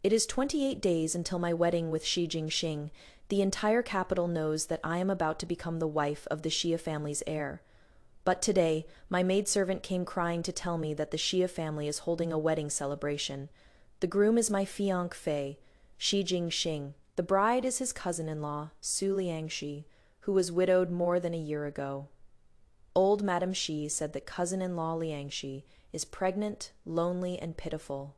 It is 28 days until my wedding with Xie Jing Xing. The entire capital knows that I am about to become the wife of the Shia family's heir. But today, my maidservant came crying to tell me that the Shia family is holding a wedding celebration. The groom is my fiancé, Xie Jing Xing. The bride is his cousin-in-law, Su Liangxi, who was widowed more than a year ago. Old Madame Xi said that cousin-in-law Liangxi is pregnant, lonely, and pitiful,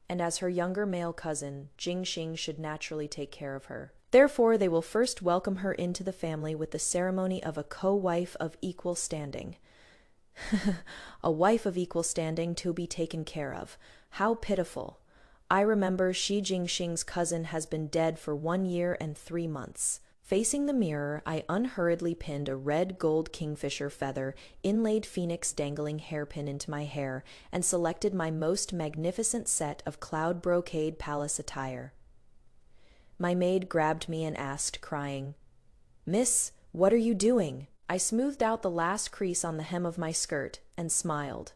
and as her younger male cousin, Jing Xing should naturally take care of her. Therefore, they will first welcome her into the family with the ceremony of a co-wife of equal standing. A wife of equal standing to be taken care of. How pitiful. I remember Xie Jing Xing's cousin has been dead for 1 year and 3 months. Facing the mirror, I unhurriedly pinned a red gold kingfisher feather, inlaid phoenix dangling hairpin into my hair, and selected my most magnificent set of cloud brocade palace attire. My maid grabbed me and asked, crying, "Miss, what are you doing?" I smoothed out the last crease on the hem of my skirt and smiled.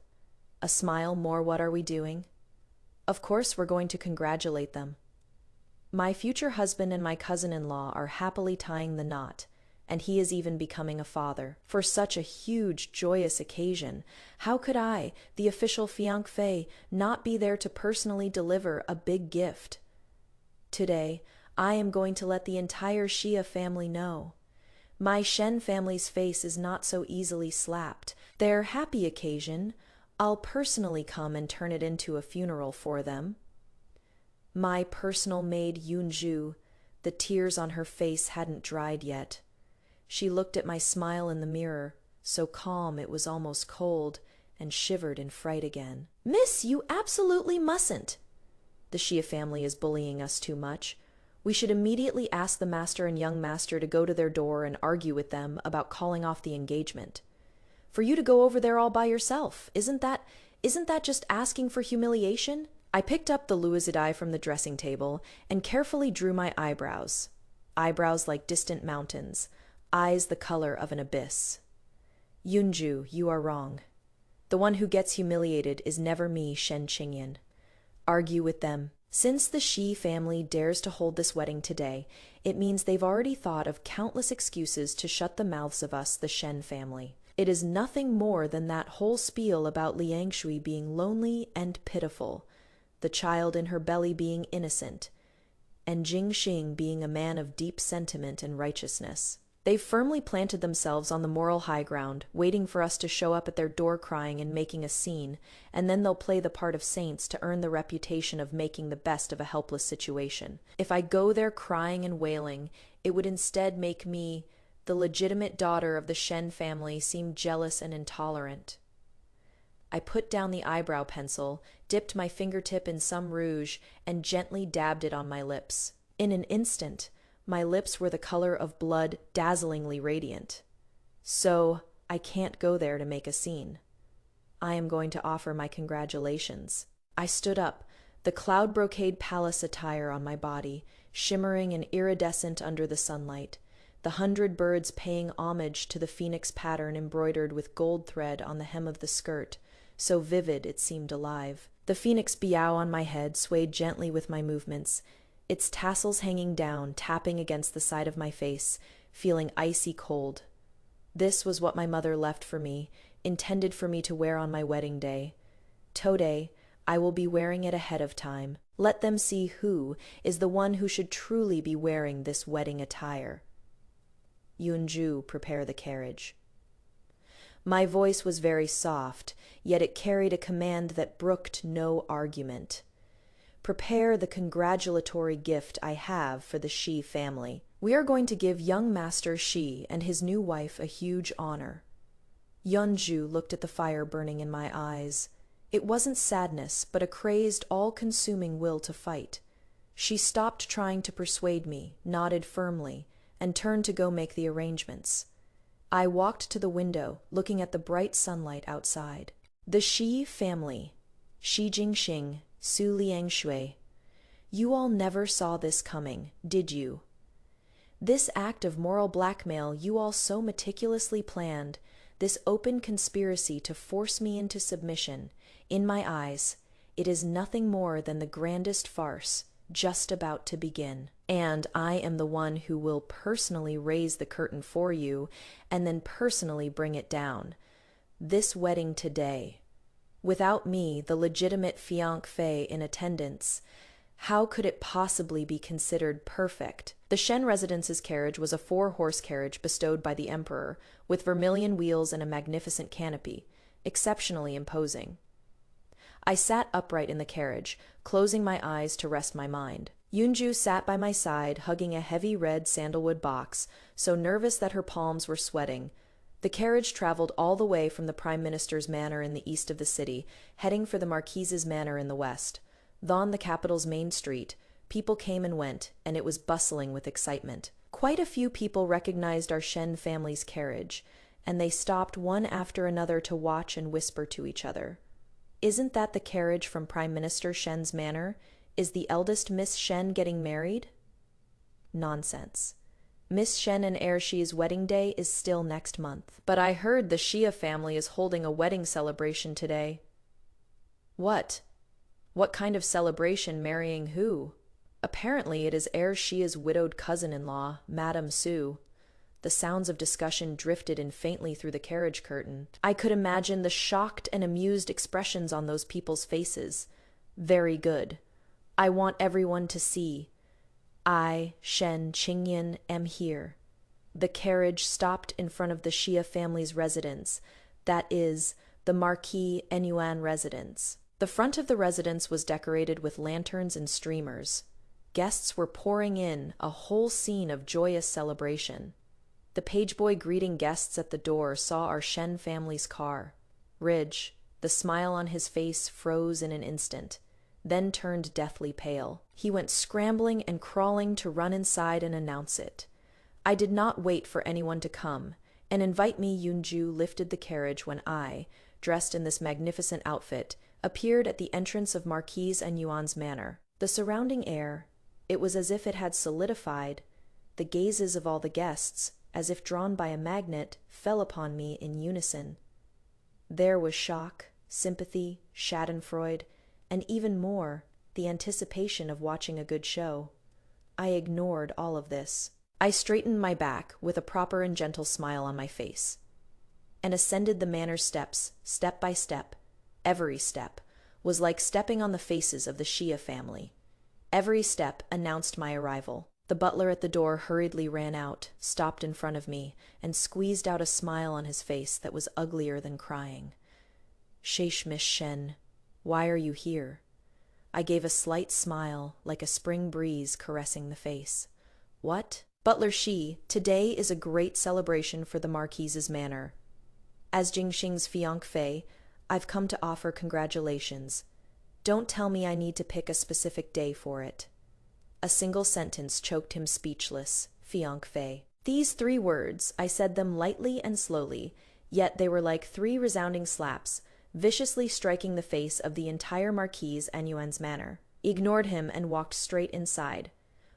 A smile more what are we doing? Of course we're going to congratulate them. My future husband and my cousin-in-law are happily tying the knot, and he is even becoming a father. For such a huge, joyous occasion, how could I, the official fiancé, not be there to personally deliver a big gift? Today, I am going to let the entire Shia family know. My Shen family's face is not so easily slapped. Their happy occasion, I'll personally come and turn it into a funeral for them. My personal maid Yunju, the tears on her face hadn't dried yet. She looked at my smile in the mirror, so calm it was almost cold, and shivered in fright again. "Miss, you absolutely mustn't. The Shia family is bullying us too much. We should immediately ask the master and young master to go to their door and argue with them about calling off the engagement. For you to go over there all by yourself, isn't that just asking for humiliation?" I picked up the louis-d'or from the dressing table and carefully drew my eyebrows. Eyebrows like distant mountains, eyes the color of an abyss. "Yunju, you are wrong. The one who gets humiliated is never me, Shen Qingyan. Argue with them. Since the Shi family dares to hold this wedding today, it means they've already thought of countless excuses to shut the mouths of us, the Shen family. It is nothing more than that whole spiel about Liangshui being lonely and pitiful, the child in her belly being innocent, and Jing Xing being a man of deep sentiment and righteousness. They've firmly planted themselves on the moral high ground, waiting for us to show up at their door crying and making a scene, and then they'll play the part of saints to earn the reputation of making the best of a helpless situation. If I go there crying and wailing, it would instead make me, the legitimate daughter of the Shen family, seem jealous and intolerant. I put down the eyebrow pencil, dipped my fingertip in some rouge, and gently dabbed it on my lips. In an instant, my lips were the color of blood, dazzlingly radiant. So, I can't go there to make a scene. I am going to offer my congratulations. I stood up, the cloud brocade palace attire on my body, shimmering and iridescent under the sunlight, the 100 birds paying homage to the phoenix pattern embroidered with gold thread on the hem of the skirt, so vivid it seemed alive. The phoenix biao on my head swayed gently with my movements, its tassels hanging down, tapping against the side of my face, feeling icy cold. This was what my mother left for me, intended for me to wear on my wedding day. Today, I will be wearing it ahead of time. Let them see who is the one who should truly be wearing this wedding attire. Yunju, prepare the carriage. My voice was very soft, yet it carried a command that brooked no argument. Prepare the congratulatory gift I have for the Shi family. We are going to give young Master Shi and his new wife a huge honor. Yunju looked at the fire burning in my eyes. It wasn't sadness, but a crazed, all-consuming will to fight. She stopped trying to persuade me, nodded firmly, and turned to go make the arrangements. I walked to the window, looking at the bright sunlight outside. The Shi family, Xie Jing Xing, Su Liangshui. You all never saw this coming, did you? This act of moral blackmail you all so meticulously planned, this open conspiracy to force me into submission, in my eyes, it is nothing more than the grandest farce, just about to begin. And I am the one who will personally raise the curtain for you and then personally bring it down. This wedding today, without me, the legitimate fiancé in attendance, how could it possibly be considered perfect? The Shen residence's carriage was a 4-horse carriage bestowed by the emperor, with vermilion wheels and a magnificent canopy, exceptionally imposing. I sat upright in the carriage, closing my eyes to rest my mind. Yunju sat by my side, hugging a heavy red sandalwood box, so nervous that her palms were sweating. The carriage traveled all the way from the Prime Minister's manor in the east of the city, heading for the Marquise's manor in the west. On the capital's main street, people came and went, and it was bustling with excitement. Quite a few people recognized our Shen family's carriage, and they stopped one after another to watch and whisper to each other. Isn't that the carriage from Prime Minister Shen's manor? Is the eldest Miss Shen getting married? Nonsense. Miss Shen and heir Xi's wedding day is still next month. But I heard the Shia family is holding a wedding celebration today. What? What kind of celebration, marrying who? Apparently it is heir Xia's widowed cousin-in-law, Madame Su. The sounds of discussion drifted in faintly through the carriage curtain. I could imagine the shocked and amused expressions on those people's faces. Very good. I want everyone to see. I, Shen Qingyan, am here. The carriage stopped in front of the Xia family's residence, that is, the Marquis Enyuan residence. The front of the residence was decorated with lanterns and streamers. Guests were pouring in, a whole scene of joyous celebration. The pageboy greeting guests at the door saw our Shen family's car. Ridge, the smile on his face froze in an instant, then turned deathly pale. He went scrambling and crawling to run inside and announce it. I did not wait for anyone to come, and invite me Yunju lifted the carriage when I, dressed in this magnificent outfit, appeared at the entrance of Marquise Enyuan's manor. The surrounding air, it was as if it had solidified. The gazes of all the guests, as if drawn by a magnet, fell upon me in unison. There was shock, sympathy, schadenfreude, and even more, the anticipation of watching a good show. I ignored all of this. I straightened my back with a proper and gentle smile on my face, and ascended the manor steps, step by step. Every step was like stepping on the faces of the Xia family. Every step announced my arrival. The butler at the door hurriedly ran out, stopped in front of me, and squeezed out a smile on his face that was uglier than crying. "Sheish Miss Shen, why are you here?" I gave a slight smile, like a spring breeze caressing the face. "What?" "Butler Xi, today is a great celebration for the Marquise's manor. As Jingxing's fiancé, I've come to offer congratulations. Don't tell me I need to pick a specific day for it." A single sentence choked him speechless. Fiancé. These 3 words, I said them lightly and slowly, yet they were like 3 resounding slaps, viciously striking the face of the entire Marquise Enyuan's manor. Ignored him and walked straight inside.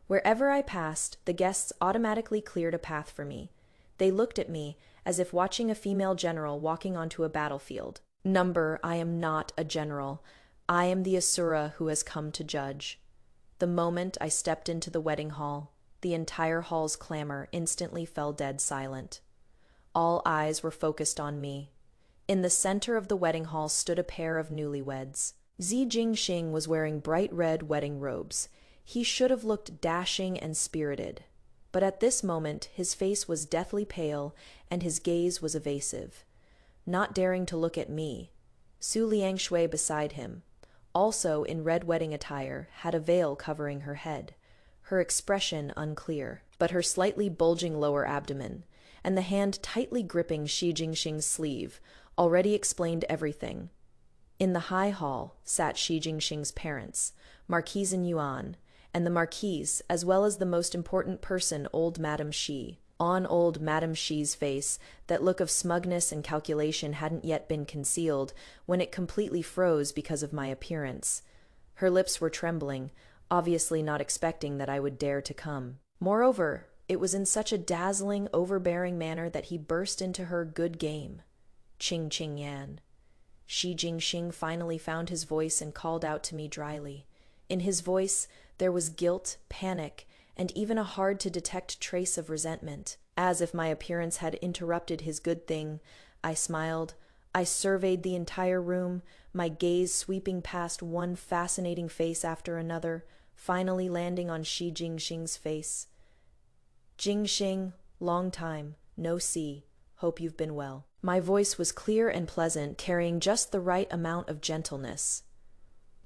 Wherever I passed, the guests automatically cleared a path for me. They looked at me as if watching a female general walking onto a battlefield. I am not a general. I am the Asura who has come to judge. The moment I stepped into the wedding hall, the entire hall's clamor instantly fell dead silent. All eyes were focused on me. In the center of the wedding hall stood a pair of newlyweds. Xie Jing Xing was wearing bright red wedding robes. He should have looked dashing and spirited. But at this moment, his face was deathly pale and his gaze was evasive. Not daring to look at me, Su Liangshui beside him, also in red wedding attire, had a veil covering her head, her expression unclear, but her slightly bulging lower abdomen, and the hand tightly gripping Xie Jing Xing's sleeve, already explained everything. In the high hall sat Xie Jing Xing's parents, Marquise Yuan, and the Marquise, as well as the most important person, old Madame Xi. On old Madame Xi's face, that look of smugness and calculation hadn't yet been concealed when it completely froze because of my appearance. Her lips were trembling, obviously not expecting that I would dare to come. Moreover, it was in such a dazzling, overbearing manner that he burst into her good game. "Qing Qing Yan." Xie Jing Xing finally found his voice and called out to me dryly. In his voice, There was guilt, panic, and even a hard-to-detect trace of resentment. As if my appearance had interrupted his good thing, I smiled. I surveyed the entire room, my gaze sweeping past one fascinating face after another, finally landing on Xie Jing Xing's face. Jing Xing, long time, no see. Hope you've been well. My voice was clear and pleasant, carrying just the right amount of gentleness.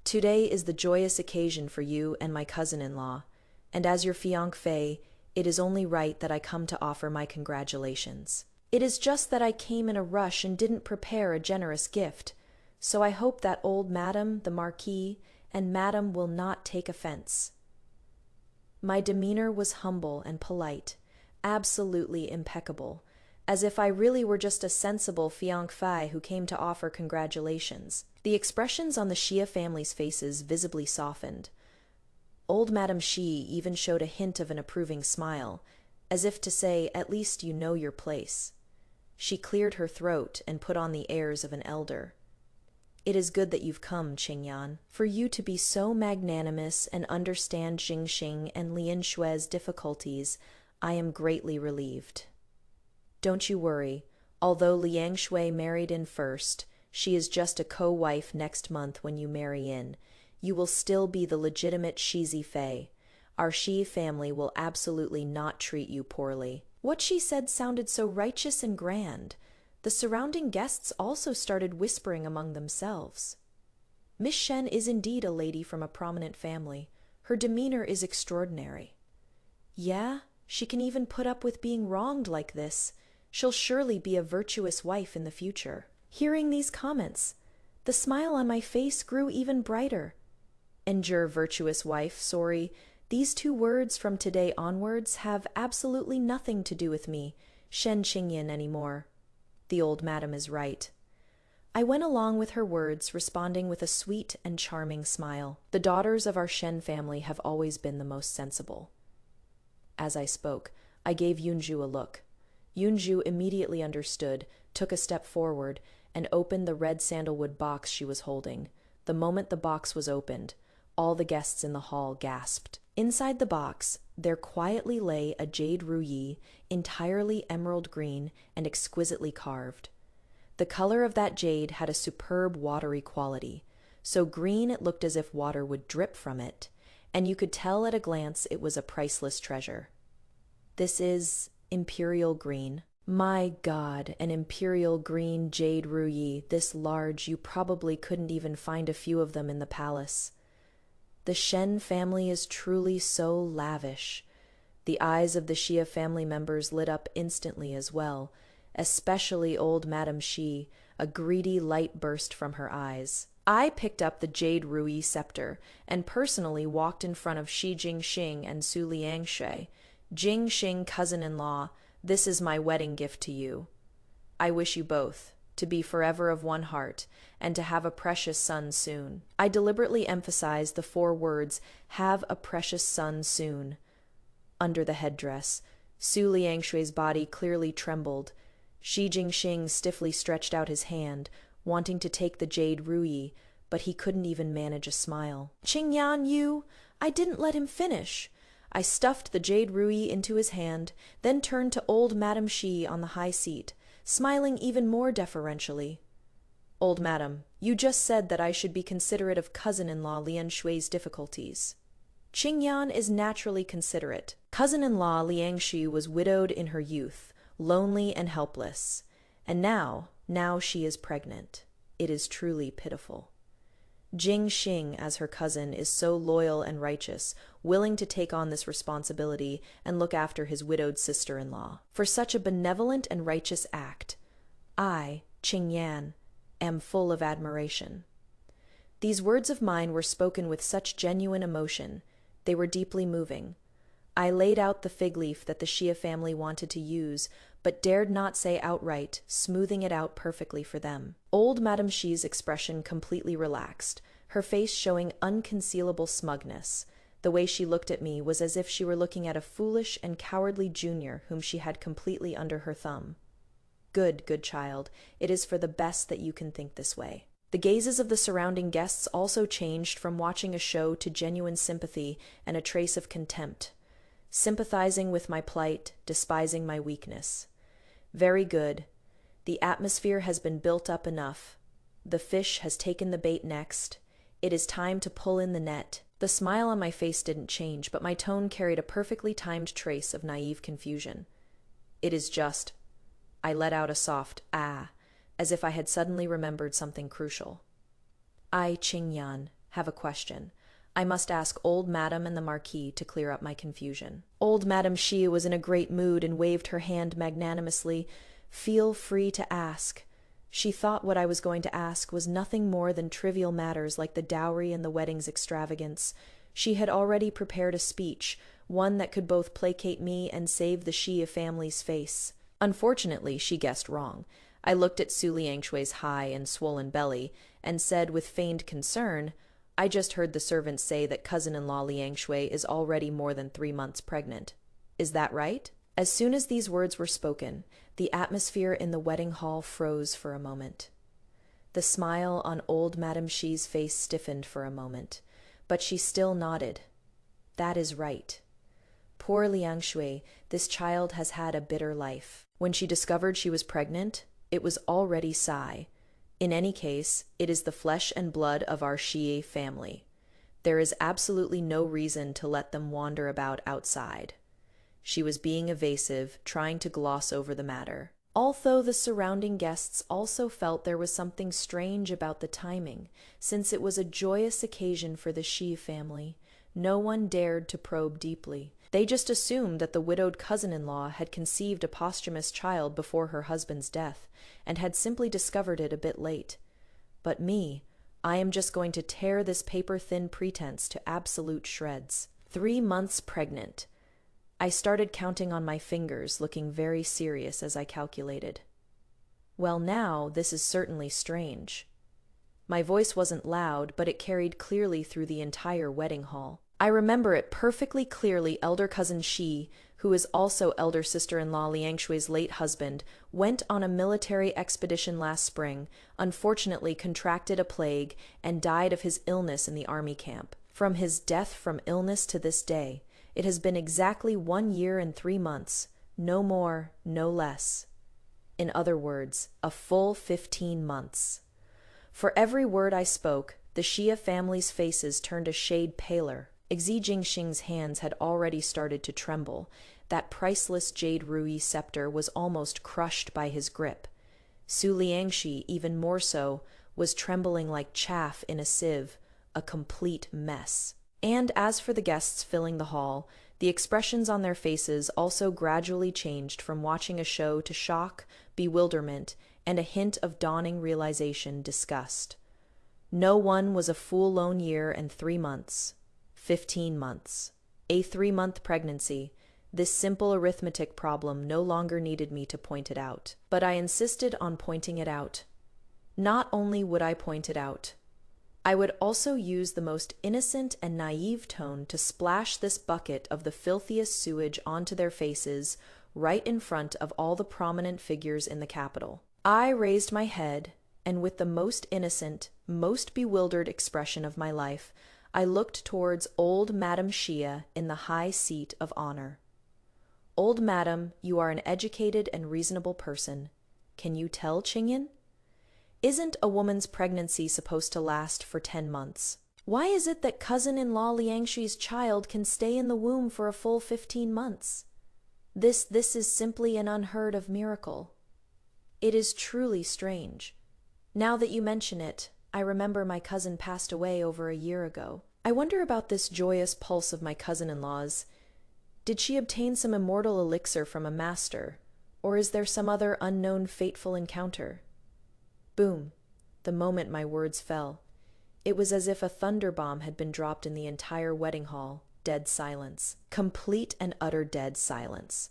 Today is the joyous occasion for you and my cousin-in-law, and as your fiancé, it is only right that I come to offer my congratulations. It is just that I came in a rush and didn't prepare a generous gift, so I hope that old Madam, the Marquis, and Madam will not take offense. My demeanor was humble and polite, absolutely impeccable, as if I really were just a sensible fiancé who came to offer congratulations. The expressions on the Shia family's faces visibly softened. Old Madam Xi even showed a hint of an approving smile, as if to say, at least you know your place. She cleared her throat and put on the airs of an elder. It is good that you've come, Qingyan. For you to be so magnanimous and understand Jing Xing and Lian Shui's difficulties, I am greatly relieved. Don't you worry. Although Liang Shui married in first, she is just a co-wife next month when you marry in. You will still be the legitimate Shizi Fei. Our Shi family will absolutely not treat you poorly. What she said sounded so righteous and grand. The surrounding guests also started whispering among themselves. Miss Shen is indeed a lady from a prominent family. Her demeanor is extraordinary. Yeah, she can even put up with being wronged like this. She'll surely be a virtuous wife in the future. Hearing these comments, the smile on my face grew even brighter. Endure, virtuous wife, sorry. These two words from today onwards have absolutely nothing to do with me, Shen Qingyan, anymore. The old madam is right. I went along with her words, responding with a sweet and charming smile. The daughters of our Shen family have always been the most sensible. As I spoke, I gave Yunju a look. Yunju immediately understood, took a step forward, and opened the red sandalwood box she was holding. The moment the box was opened, all the guests in the hall gasped. Inside the box, there quietly lay a jade ruyi, entirely emerald green and exquisitely carved. The color of that jade had a superb watery quality, so green it looked as if water would drip from it, and you could tell at a glance it was a priceless treasure. This is imperial green. My God, an imperial green jade ruyi, this large, you probably couldn't even find a few of them in the palace. The Shen family is truly so lavish. The eyes of the Xia family members lit up instantly as well, especially old Madam Xi. A greedy light burst from her eyes. I picked up the jade ruyi scepter and personally walked in front of Xie Jing Xing and Su Liangshui. Jing Xing, cousin-in-law, this is my wedding gift to you. I wish you both to be forever of one heart, and to have a precious son soon. I deliberately emphasized the 4 words, have a precious son soon. Under the headdress, Su Liangshui's body clearly trembled. Xie Jing Xing stiffly stretched out his hand, wanting to take the jade ruyi, but he couldn't even manage a smile. Qingyan, you! I didn't let him finish. I stuffed the jade ruyi into his hand, then turned to old Madam Xi on the high seat, smiling even more deferentially. Old Madam, you just said that I should be considerate of cousin-in-law Lian Shui's difficulties. Qingyan is naturally considerate. Cousin-in-law Liang Shui was widowed in her youth, lonely and helpless, and now she is pregnant. It is truly pitiful. Jing Xing, as her cousin, is so loyal and righteous, willing to take on this responsibility and look after his widowed sister-in-law. For such a benevolent and righteous act, I, Qingyan, am full of admiration. These words of mine were spoken with such genuine emotion. They were deeply moving. I laid out the fig leaf that the Xia family wanted to use, but dared not say outright, smoothing it out perfectly for them. Old Madam Xi's expression completely relaxed, her face showing unconcealable smugness. The way she looked at me was as if she were looking at a foolish and cowardly junior whom she had completely under her thumb. Good child, it is for the best that you can think this way. The gazes of the surrounding guests also changed from watching a show to genuine sympathy and a trace of contempt, sympathizing with my plight, despising my weakness. Very good. The atmosphere has been built up enough. The fish has taken the bait next. It is time to pull in the net. The smile on my face didn't change, but my tone carried a perfectly timed trace of naive confusion. It is just. I let out a soft ah, as if I had suddenly remembered something crucial. I, Qingyan, have a question. I must ask old Madam and the Marquis to clear up my confusion. Old Madam Shia was in a great mood and waved her hand magnanimously. Feel free to ask. She thought what I was going to ask was nothing more than trivial matters like the dowry and the wedding's extravagance. She had already prepared a speech, one that could both placate me and save the Shia family's face. Unfortunately, she guessed wrong. I looked at Su Liangshui's high and swollen belly and said with feigned concern, I just heard the servants say that cousin-in-law Liangshui is already more than 3 months pregnant. Is that right? As soon as these words were spoken, the atmosphere in the wedding hall froze for a moment. The smile on old Madame Xi's face stiffened for a moment, but she still nodded. That is right. Poor Liangshui, this child has had a bitter life. When she discovered she was pregnant, it was already Sai. In any case, it is the flesh and blood of our Xie family. There is absolutely no reason to let them wander about outside. She was being evasive, trying to gloss over the matter. Although the surrounding guests also felt there was something strange about the timing, since it was a joyous occasion for the Xie family, no one dared to probe deeply. They just assumed that the widowed cousin-in-law had conceived a posthumous child before her husband's death, and had simply discovered it a bit late. But me, I am just going to tear this paper-thin pretense to absolute shreds. 3 months pregnant. I started counting on my fingers, looking very serious as I calculated. Well, now, this is certainly strange. My voice wasn't loud, but it carried clearly through the entire wedding hall. I remember it perfectly clearly. Elder cousin Xi, who is also elder sister-in-law Liangshui's late husband, went on a military expedition last spring, unfortunately contracted a plague, and died of his illness in the army camp. From his death from illness to this day, it has been exactly 1 year and 3 months, no more, no less. In other words, a full 15 months. For every word I spoke, the Xia family's faces turned a shade paler. Xie Jing Xing's hands had already started to tremble. That priceless jade ruyi scepter was almost crushed by his grip. Su Liangshi, even more so, was trembling like chaff in a sieve, a complete mess. And as for the guests filling the hall, the expressions on their faces also gradually changed from watching a show to shock, bewilderment, and a hint of dawning realization, disgust. No one was a full lone year and 3 months. 15 months. A 3-month pregnancy. This simple arithmetic problem no longer needed me to point it out. But I insisted on pointing it out. Not only would I point it out, I would also use the most innocent and naive tone to splash this bucket of the filthiest sewage onto their faces, right in front of all the prominent figures in the capital. I raised my head, and with the most innocent, most bewildered expression of my life, I looked towards old Madame Xia in the high seat of honor. Old Madam, you are an educated and reasonable person. Can you tell, Qingyan? Isn't a woman's pregnancy supposed to last for 10 months? Why is it that cousin-in-law Liangshi's child can stay in the womb for a full 15 months? This is simply an unheard of miracle. It is truly strange. Now that you mention it, I remember my cousin passed away over a year ago. I wonder about this joyous pulse of my cousin-in-law's. Did she obtain some immortal elixir from a master, or is there some other unknown fateful encounter? Boom, the moment my words fell. It was as if a thunder bomb had been dropped in the entire wedding hall. Dead silence. Complete and utter dead silence.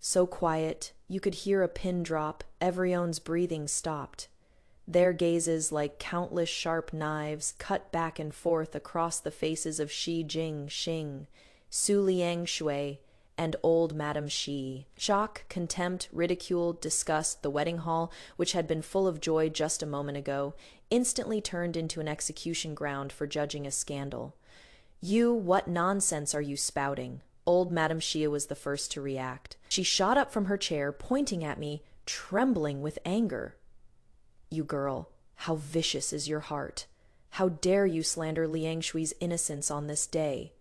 So quiet, you could hear a pin drop, everyone's breathing stopped. Their gazes, like countless sharp knives, cut back and forth across the faces of Xie Jing Xing, Su Liangshui, and old Madame Xi. Shock, contempt, ridicule, disgust, the wedding hall, which had been full of joy just a moment ago, instantly turned into an execution ground for judging a scandal. What nonsense are you spouting? Old Madame Shia was the first to react. She shot up from her chair, pointing at me, trembling with anger. You girl, how vicious is your heart? How dare you slander Liang Shui's innocence on this day?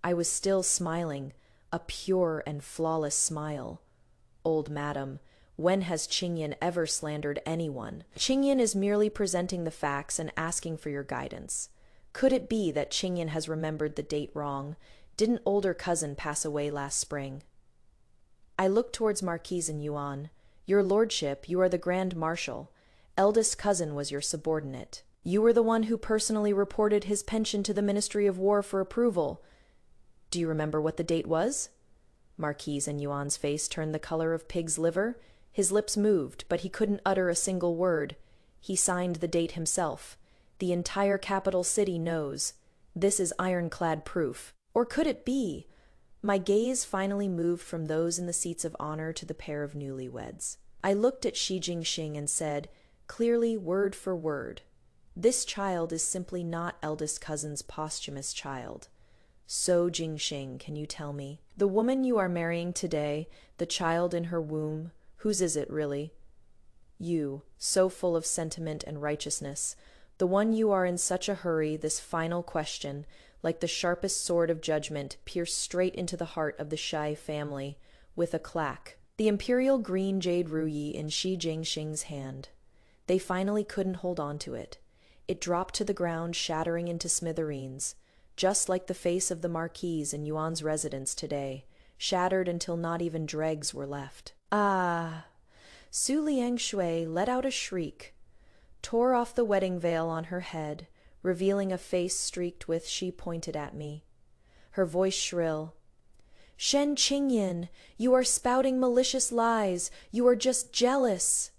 I was still smiling, a pure and flawless smile. Old madam, when has Qingyan ever slandered anyone? Qingyan is merely presenting the facts and asking for your guidance. Could it be that Qingyan has remembered the date wrong? Didn't older cousin pass away last spring? I looked towards Marquise and Yuan. Your lordship, you are the Grand Marshal. Eldest cousin was your subordinate. You were the one who personally reported his pension to the Ministry of War for approval. Do you remember what the date was? Marquise and Yuan's face turned the color of pig's liver. His lips moved, but he couldn't utter a single word. He signed the date himself. The entire capital city knows. This is ironclad proof. Or could it be? My gaze finally moved from those in the seats of honor to the pair of newlyweds. I looked at Xie Jing Xing and said, clearly word for word, this child is simply not eldest cousin's posthumous child. So, Jing Xing, can you tell me? The woman you are marrying today, the child in her womb, whose is it really? You, so full of sentiment and righteousness, the one you are in such a hurry, this final question, like the sharpest sword of judgment, pierced straight into the heart of the Shia family, with a clack. The imperial green jade ruyi in Xie Jing Xing's hand. They finally couldn't hold on to it. It dropped to the ground, shattering into smithereens, just like the face of the Marquise in Yuan's residence today, shattered until not even dregs were left. Ah! Su Liang Shui let out a shriek, tore off the wedding veil on her head, revealing a face streaked with "she pointed at me." Her voice shrill. Shen Qingyan, you are spouting malicious lies. You are just jealous.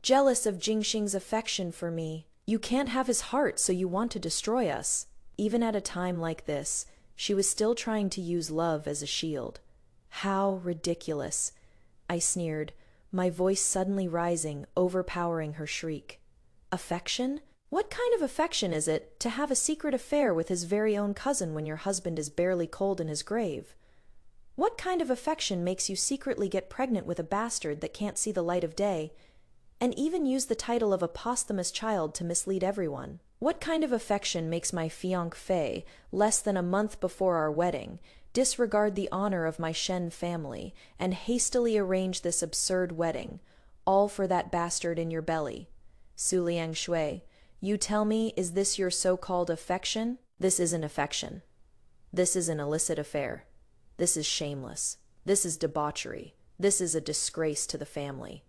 Jealous of Jingxing's affection for me. You can't have his heart, so you want to destroy us. Even at a time like this, she was still trying to use love as a shield. How ridiculous. I sneered, my voice suddenly rising, overpowering her shriek. Affection? What kind of affection is it to have a secret affair with his very own cousin when your husband is barely cold in his grave? What kind of affection makes you secretly get pregnant with a bastard that can't see the light of day, and even use the title of a posthumous child to mislead everyone? What kind of affection makes my fiancé, less than a month before our wedding, disregard the honor of my Shen family and hastily arrange this absurd wedding, all for that bastard in your belly? Su Liang Shui, you tell me, is this your so-called affection? This isn't affection. This is an illicit affair. This is shameless. This is debauchery. This is a disgrace to the family.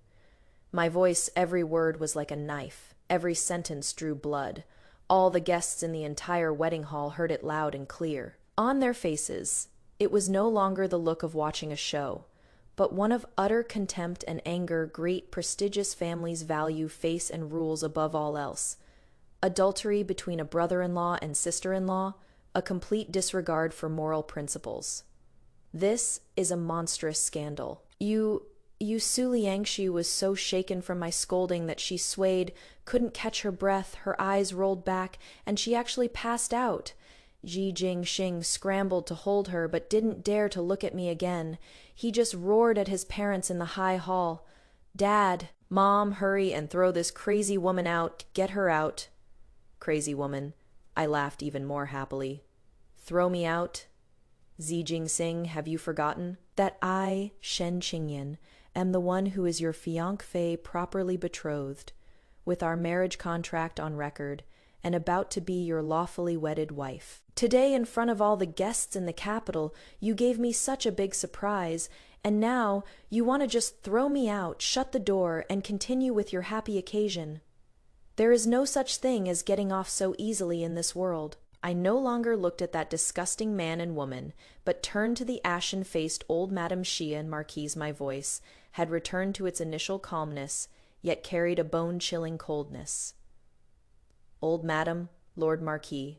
My voice, every word was like a knife. Every sentence drew blood. All the guests in the entire wedding hall heard it loud and clear. On their faces, it was no longer the look of watching a show, but one of utter contempt and anger. Great prestigious families value face and rules above all else. Adultery between a brother-in-law and sister-in-law, a complete disregard for moral principles. This is a monstrous scandal. Su Liangshi was so shaken from my scolding that she swayed, couldn't catch her breath, her eyes rolled back, and she actually passed out. Xie Jing Xing scrambled to hold her, but didn't dare to look at me again. He just roared at his parents in the high hall. Dad, Mom, hurry and throw this crazy woman out. Get her out. Crazy woman. I laughed even more happily. Throw me out? Xie Jing Xing, have you forgotten that I, Shen Qingyan, am the one who is your fiancé properly betrothed, with our marriage contract on record, and about to be your lawfully wedded wife? Today, in front of all the guests in the capital, you gave me such a big surprise, and now you want to just throw me out, shut the door, and continue with your happy occasion. There is no such thing as getting off so easily in this world. I no longer looked at that disgusting man and woman, but turned to the ashen-faced old Madame Shia and Marquise. My voice had returned to its initial calmness, yet carried a bone-chilling coldness. Old Madam, Lord Marquis,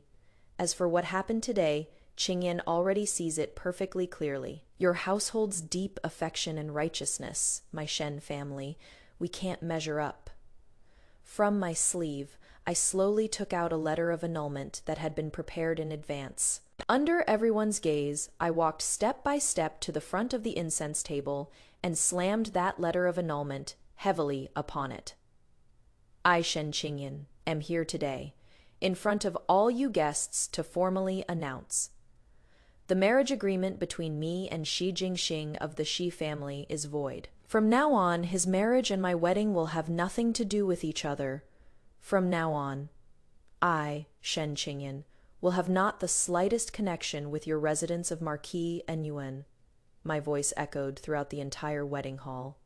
as for what happened today, Qingyan already sees it perfectly clearly. Your household's deep affection and righteousness, my Shen family, we can't measure up. From my sleeve, I slowly took out a letter of annulment that had been prepared in advance. Under everyone's gaze, I walked step by step to the front of the incense table and slammed that letter of annulment heavily upon it. I, Shen Qingyan, am here today, in front of all you guests, to formally announce: the marriage agreement between me and Xie Jing Xing of the Xie family is void. From now on, his marriage and my wedding will have nothing to do with each other. From now on, I, Shen Qingyan, will have not the slightest connection with your residence of Marquis and Yuan. My voice echoed throughout the entire wedding hall.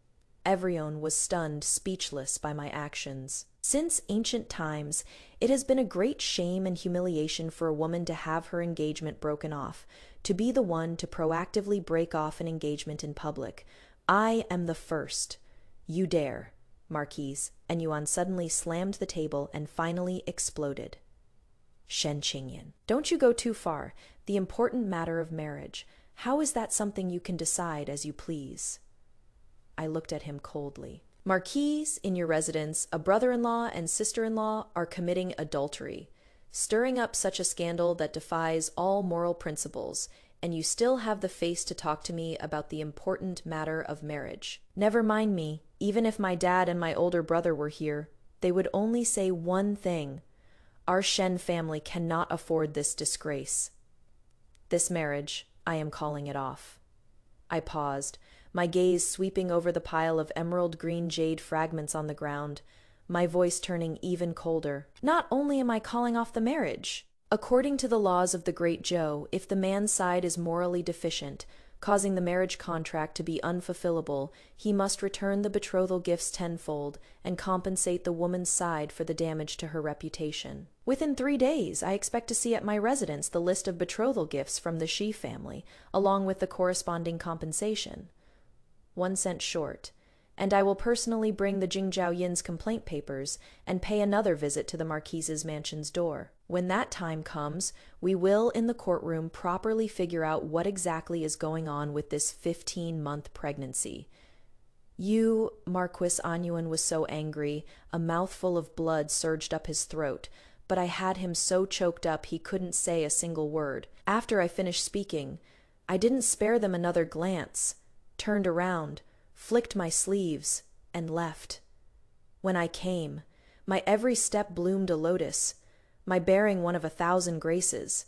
Everyone was stunned, speechless by my actions. Since ancient times, it has been a great shame and humiliation for a woman to have her engagement broken off, to be the one to proactively break off an engagement in public. I am the first. You dare, Marquise, and Yuan suddenly slammed the table and finally exploded. Shen Qingyan, don't you go too far. The important matter of marriage. How is that something you can decide as you please? I looked at him coldly. Marquise, in your residence, a brother-in-law and sister-in-law are committing adultery, stirring up such a scandal that defies all moral principles, and you still have the face to talk to me about the important matter of marriage. Never mind me. Even if my dad and my older brother were here, they would only say one thing: our Shen family cannot afford this disgrace. This marriage, I am calling it off. I paused, my gaze sweeping over the pile of emerald green jade fragments on the ground, my voice turning even colder. Not only am I calling off the marriage. According to the laws of the Great Zhou, if the man's side is morally deficient, causing the marriage contract to be unfulfillable, he must return the betrothal gifts tenfold and compensate the woman's side for the damage to her reputation. Within 3 days, I expect to see at my residence the list of betrothal gifts from the Xie family, along with the corresponding compensation. 1 cent short, and I will personally bring the Jingzhao Yin's complaint papers and pay another visit to the Marquise's mansion's door. When that time comes, we will, in the courtroom, properly figure out what exactly is going on with this 15-month pregnancy. You, Marquis Anyuan was so angry, a mouthful of blood surged up his throat, but I had him so choked up he couldn't say a single word. After I finished speaking, I didn't spare them another glance, turned around, flicked my sleeves, and left. When I came, my every step bloomed a lotus, my bearing one of 1,000 graces.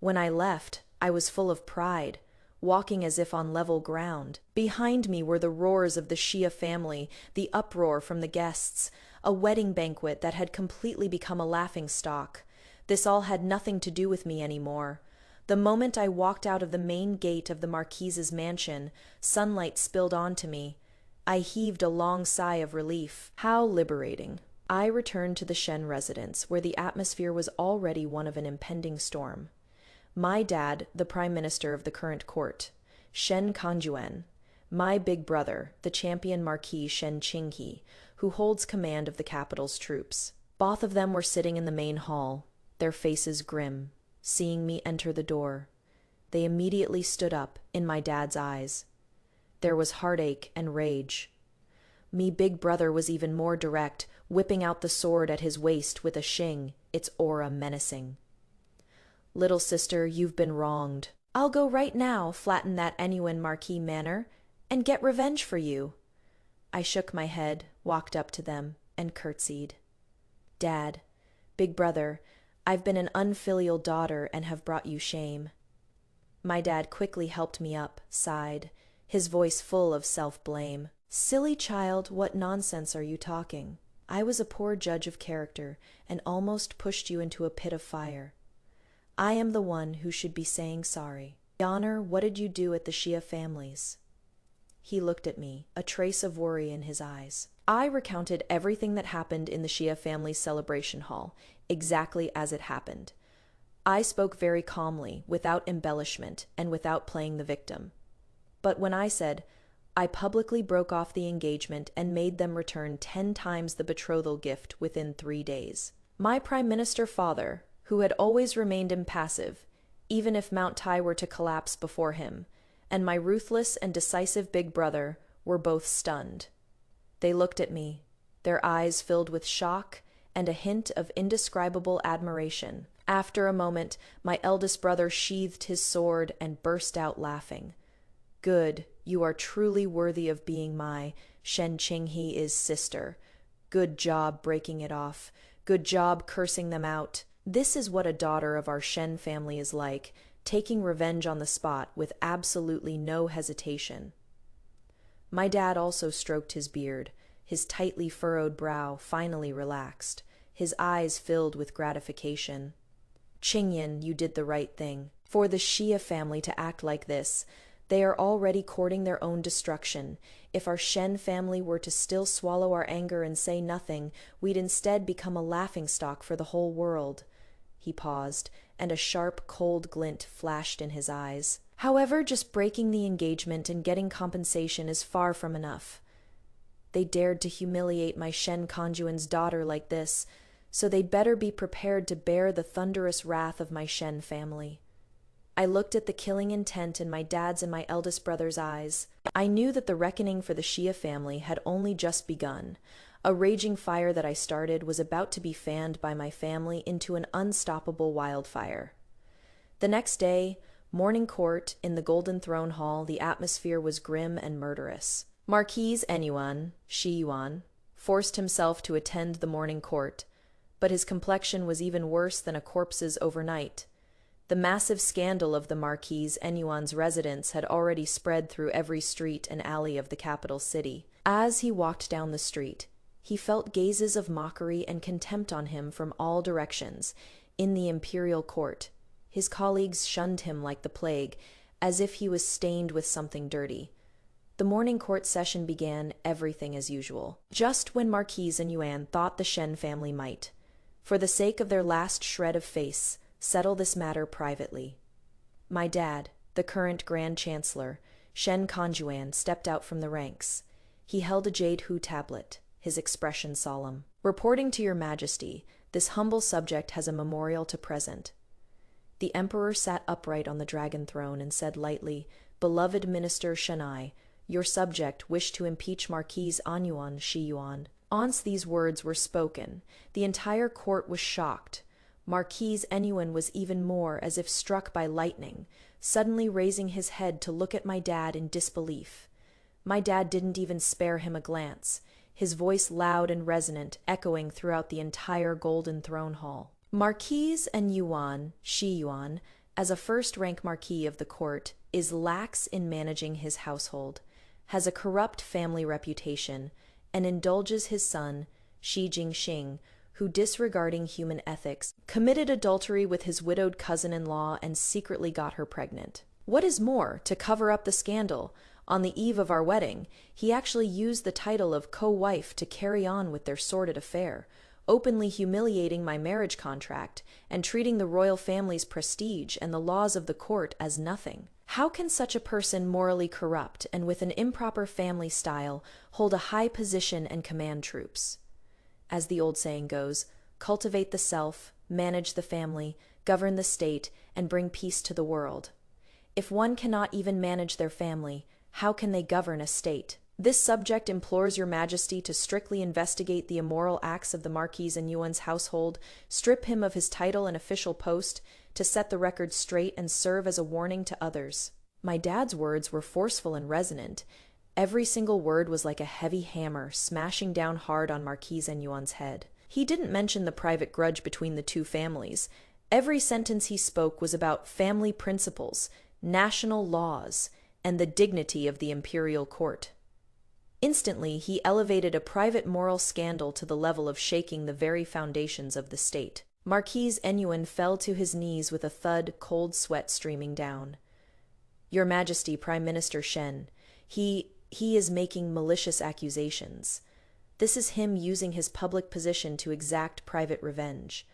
When I left, I was full of pride, walking as if on level ground. Behind me were the roars of the Shia family, the uproar from the guests, a wedding banquet that had completely become a laughingstock. This all had nothing to do with me anymore. The moment I walked out of the main gate of the Marquise's mansion, sunlight spilled onto me. I heaved a long sigh of relief. How liberating. I returned to the Shen residence, where the atmosphere was already one of an impending storm. My dad, the prime minister of the current court, Shen Kanjuan, my big brother, the champion Marquis Shen Qinghe, who holds command of the capital's troops. Both of them were sitting in the main hall, their faces grim. Seeing me enter the door, they immediately stood up in my dad's eyes. There was heartache and rage. Me big brother was even more direct, whipping out the sword at his waist with a shing, its aura menacing. Little sister, you've been wronged. I'll go right now, flatten that Anyuan Marquis manner, and get revenge for you. I shook my head, walked up to them, and curtsied. Dad, big brother, I've been an unfilial daughter and have brought you shame. My dad quickly helped me up, sighed, his voice full of self-blame. Silly child, what nonsense are you talking? I was a poor judge of character and almost pushed you into a pit of fire. I am the one who should be saying sorry. Yonner, what did you do at the Shia families? He looked at me, a trace of worry in his eyes. I recounted everything that happened in the Shia family's celebration hall, exactly as it happened. I spoke very calmly, without embellishment, and without playing the victim. But when I said, I publicly broke off the engagement and made them return 10 times the betrothal gift within 3 days. My prime minister father, who had always remained impassive, even if Mount Tai were to collapse before him, and my ruthless and decisive big brother were both stunned. They looked at me, their eyes filled with shock and a hint of indescribable admiration. After a moment, my eldest brother sheathed his sword and burst out laughing. Good, you are truly worthy of being my Shen Qinghe's sister. Good job breaking it off. Good job cursing them out. This is what a daughter of our Shen family is like, taking revenge on the spot with absolutely no hesitation. My dad also stroked his beard, his tightly furrowed brow finally relaxed, his eyes filled with gratification. Qingyan, you did the right thing. For the Shia family to act like this, they are already courting their own destruction. If our Shen family were to still swallow our anger and say nothing, we'd instead become a laughingstock for the whole world. He paused, and a sharp, cold glint flashed in his eyes. However, just breaking the engagement and getting compensation is far from enough. They dared to humiliate my Shen Conjuan's daughter like this, so they'd better be prepared to bear the thunderous wrath of my Shen family. I looked at the killing intent in my dad's and my eldest brother's eyes. I knew that the reckoning for the Shia family had only just begun. A raging fire that I started was about to be fanned by my family into an unstoppable wildfire. The next day, morning court, in the Golden Throne Hall, the atmosphere was grim and murderous. Marquis Enyuan, Xie Yuan, forced himself to attend the morning court, but his complexion was even worse than a corpse's overnight. The massive scandal of the Marquis Enyuan's residence had already spread through every street and alley of the capital city. As he walked down the street, he felt gazes of mockery and contempt on him from all directions. In the imperial court, his colleagues shunned him like the plague, as if he was stained with something dirty. The morning court session began, everything as usual. Just when Marquis Enyuan thought the Shen family might, for the sake of their last shred of face, settle this matter privately. My dad, the current Grand Chancellor, Shen Conjuan, stepped out from the ranks. He held a jade hu tablet, his expression solemn. Reporting to your majesty, this humble subject has a memorial to present. The emperor sat upright on the dragon throne and said lightly, Beloved Minister Shenai, your subject wished to impeach Marquis Anyuan Xie Yuan. Once these words were spoken, the entire court was shocked. Marquis Enyuan was even more as if struck by lightning, suddenly raising his head to look at my dad in disbelief. My dad didn't even spare him a glance, his voice loud and resonant, echoing throughout the entire Golden Throne Hall. Marquis Enyuan Xie Yuan, as a first-rank marquis of the court, is lax in managing his household, has a corrupt family reputation, and indulges his son, Xie Jing Xing, who, disregarding human ethics, committed adultery with his widowed cousin-in-law and secretly got her pregnant. What is more, to cover up the scandal, on the eve of our wedding, he actually used the title of co-wife to carry on with their sordid affair, openly humiliating my marriage contract and treating the royal family's prestige and the laws of the court as nothing. How can such a person, morally corrupt and with an improper family style, hold a high position and command troops? As the old saying goes, cultivate the self, manage the family, govern the state, and bring peace to the world. If one cannot even manage their family, how can they govern a state? This subject implores your majesty to strictly investigate the immoral acts of the Marquis Enyuan's household, strip him of his title and official post, to set the record straight and serve as a warning to others. My dad's words were forceful and resonant. Every single word was like a heavy hammer smashing down hard on Marquis Enyuan's head. He didn't mention the private grudge between the two families. Every sentence he spoke was about family principles, national laws, and the dignity of the imperial court. Instantly, he elevated a private moral scandal to the level of shaking the very foundations of the state. Marquis Enyuan fell to his knees with a thud, cold sweat streaming down. Your Majesty, Prime Minister Shen, he is making malicious accusations. This is him using his public position to exact private revenge.